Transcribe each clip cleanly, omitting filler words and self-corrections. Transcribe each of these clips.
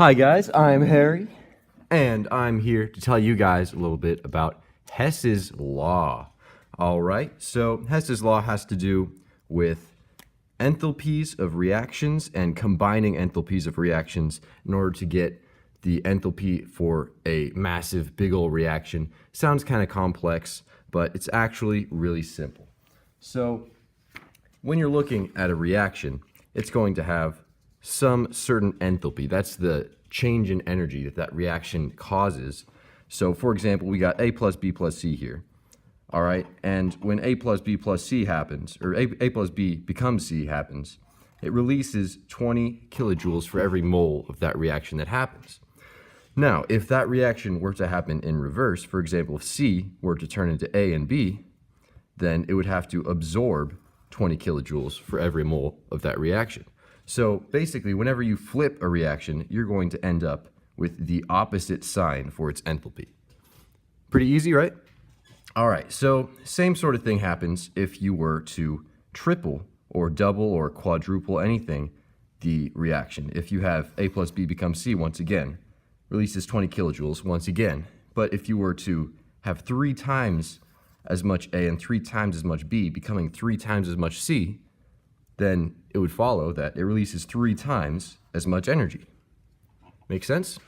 Hi guys, I'm Harry, and I'm here to tell you guys a little bit about Hess's Law. Alright, so Hess's Law has to do with enthalpies of reactions and combining enthalpies of reactions in order to get the enthalpy for a massive big ol' reaction. Sounds kind of complex, but it's actually really simple. So when you're looking at a reaction, it's going to have some certain enthalpy. That's the change in energy that reaction causes. So for example, we got A plus B plus C here. All right, and when A plus B plus C happens, or A plus B becomes C happens, it releases 20 kilojoules for every mole of that reaction that happens. Now, if that reaction were to happen in reverse, for example, if C were to turn into A and B, then it would have to absorb 20 kilojoules for every mole of that reaction. So basically, whenever you flip a reaction, you're going to end up with the opposite sign for its enthalpy. Pretty easy, right? All right, so same sort of thing happens if you were to triple or double or quadruple anything, the reaction. If you have A plus B becomes C once again, releases 20 kilojoules once again. But if you were to have 3 times as much A and 3 times as much B, becoming 3 times as much C, then it would follow that it releases 3 times as much energy. Make sense?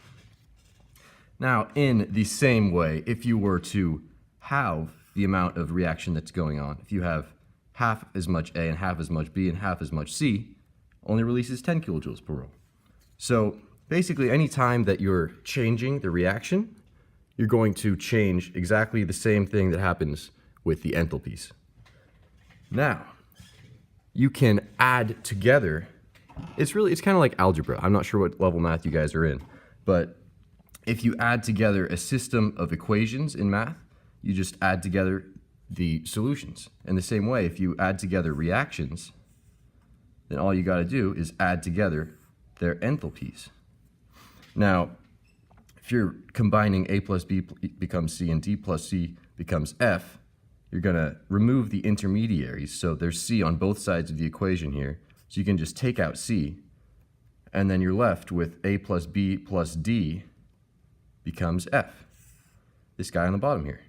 Now, in the same way, if you were to halve the amount of reaction that's going on, if you have half as much A and half as much B and half as much C, only releases 10 kilojoules per mole. So basically, any time that you're changing the reaction, you're going to change exactly the same thing that happens with the enthalpies. Now, you can add together, it's kind of like algebra. I'm not sure what level math you guys are in, but if you add together a system of equations in math, you just add together the solutions. In the same way, if you add together reactions, then all you got to do is add together their enthalpies. Now, if you're combining A plus B becomes C and D plus C becomes F, you're going to remove the intermediaries. So there's C on both sides of the equation here. So you can just take out C, and then you're left with A plus B plus D becomes F. This guy on the bottom here.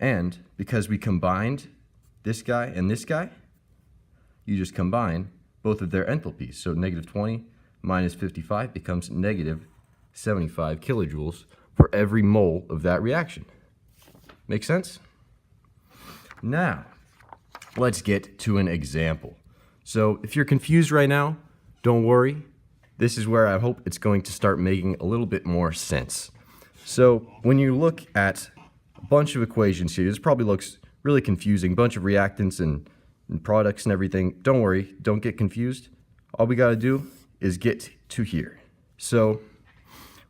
And because we combined this guy and this guy, you just combine both of their enthalpies. So negative 20 minus 55 becomes negative 75 kilojoules for every mole of that reaction. Make sense? Now, let's get to an example. So if you're confused right now, don't worry. This is where I hope it's going to start making a little bit more sense. So when you look at a bunch of equations here, this probably looks really confusing, bunch of reactants and products and everything. Don't worry, don't get confused. All we got to do is get to here. So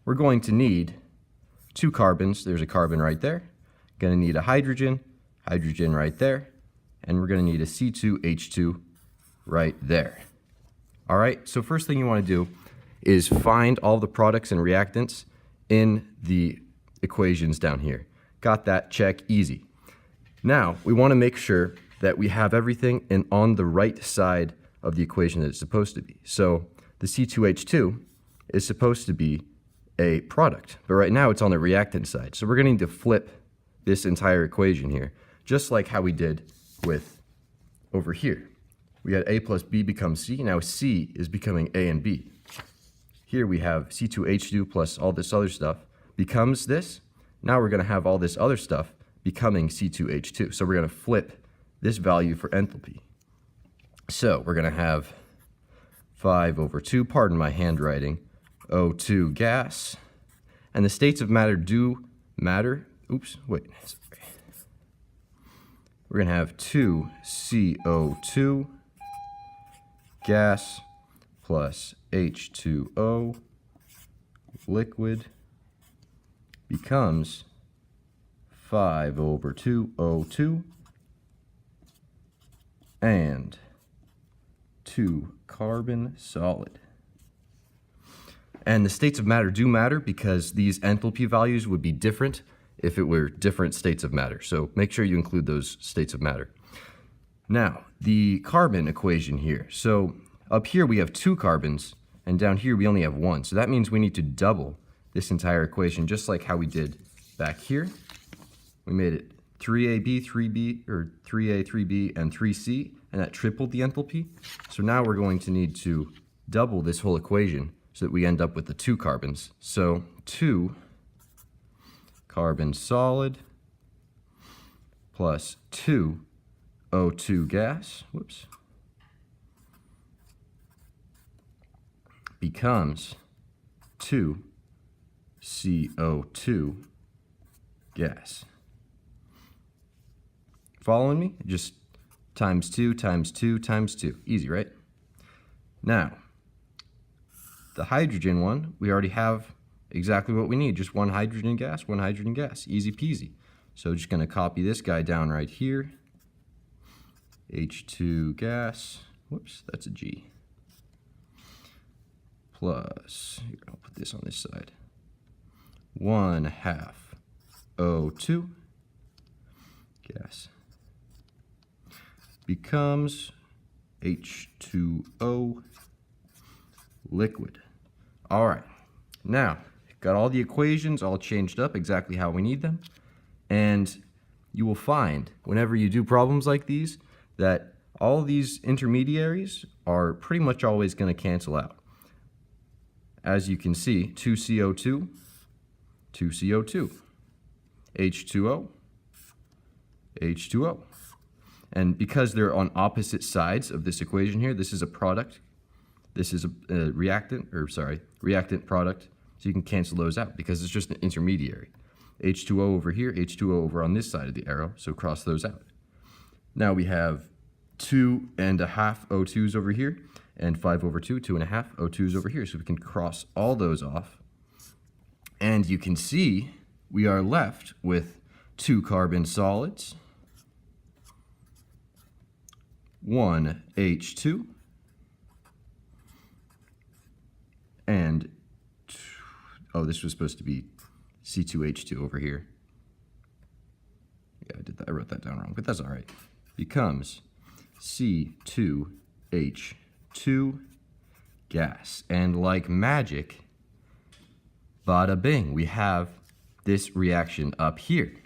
we're going to need 2 carbons. There's a carbon right there. Going to need a hydrogen right there, and we're going to need a C2H2 right there. All right, so first thing you want to do is find all the products and reactants in the equations down here. Got that? Check. Easy. Now, we want to make sure that we have everything on the right side of the equation that it's supposed to be. So the C2H2 is supposed to be a product, but right now it's on the reactant side. So we're going to need to flip this entire equation here, just like how we did with over here. We had A plus B becomes C. Now C is becoming A and B. Here we have C2H2 plus all this other stuff becomes this. Now we're going to have all this other stuff becoming C2H2. So we're going to flip this value for enthalpy. So we're going to have 5 over 2, pardon my handwriting, O2 gas. And the states of matter do matter. Oops, wait. Sorry. We're going to have 2 CO2 gas plus H2O liquid becomes 5 over 2 O2 and 2 carbon solid. And the states of matter do matter because these enthalpy values would be different if it were different states of matter. So make sure you include those states of matter. Now, the carbon equation here. So up here we have 2 carbons and down here we only have 1. So that means we need to double this entire equation, just like how we did back here. We made it 3AB, 3B, or 3A, 3B, and 3C, and that tripled the enthalpy. So now we're going to need to double this whole equation so that we end up with the 2 carbons. So 2 carbon solid plus 2 O2 gas, becomes 2 CO2 gas. Following me? Just times 2 times 2 times 2. Easy, right? Now, the hydrogen one, we already have exactly what we need. Just one hydrogen gas, one hydrogen gas. Easy peasy. So just going to copy this guy down right here. H2 gas. Whoops, that's a G. Plus, here, I'll put this on this side. 1/2 O2 gas becomes H2O liquid. All right, now got all the equations all changed up exactly how we need them, and you will find whenever you do problems like these that all these intermediaries are pretty much always going to cancel out. As you can see, 2CO2, 2CO2, H2O, H2O. And because they're on opposite sides of this equation here, this is a product, this is a reactant product, so you can cancel those out because it's just an intermediary. H2O over here, H2O over on this side of the arrow, so cross those out. Now we have 2.5 O2s over here, and 5/2, 2.5 O2s over here, so we can cross all those off. And you can see we are left with 2 carbon solids, 1 H2, and this was supposed to be C2H2 over here. Yeah, I wrote that down wrong, but that's all right. Becomes C2H2 gas. And like magic, bada bing, we have this reaction up here.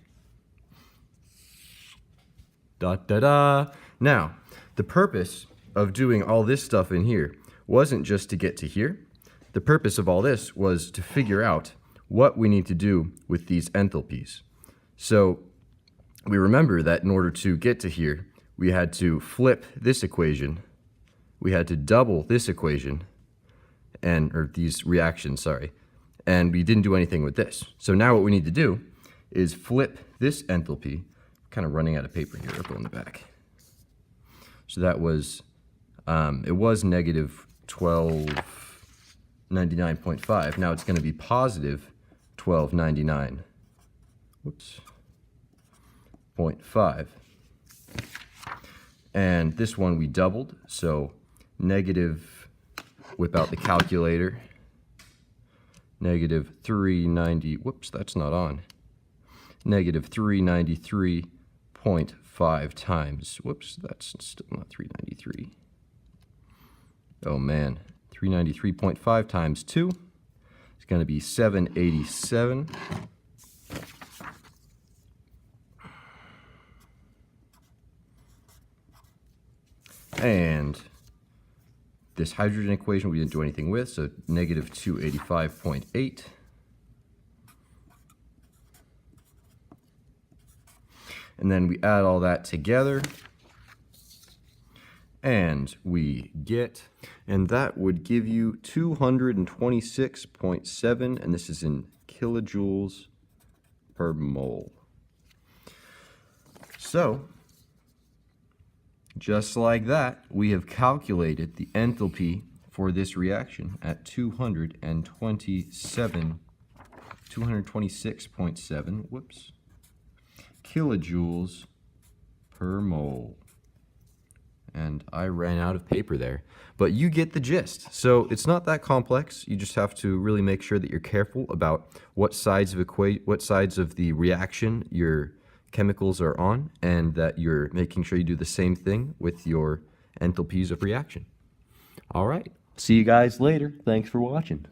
Da da da. Now, the purpose of doing all this stuff in here wasn't just to get to here. The purpose of all this was to figure out what we need to do with these enthalpies. So we remember that in order to get to here, we had to flip this equation, we had to double this equation, or these reactions, and we didn't do anything with this. So now what we need to do is flip this enthalpy, kind of running out of paper here, I'll go in the back. So that was, it was negative 1299.5. Now it's going to be positive 1299. 0.5. And this one we doubled, so negative, whip out the calculator, negative 390, that's not on, negative 393.5 times, that's still not 393. Oh man, 393.5 times 2 is going to be 787. And this hydrogen equation we didn't do anything with, so negative 285.8. And then we add all that together, and we get, and that would give you 226.7, and this is in kilojoules per mole. So, just like that, we have calculated the enthalpy for this reaction at 226.7 kilojoules per mole. And I ran out of paper there, but you get the gist. So it's not that complex. You just have to really make sure that you're careful about what sides of the reaction your chemicals are on, and that you're making sure you do the same thing with your enthalpies of reaction. All right. See you guys later. Thanks for watching.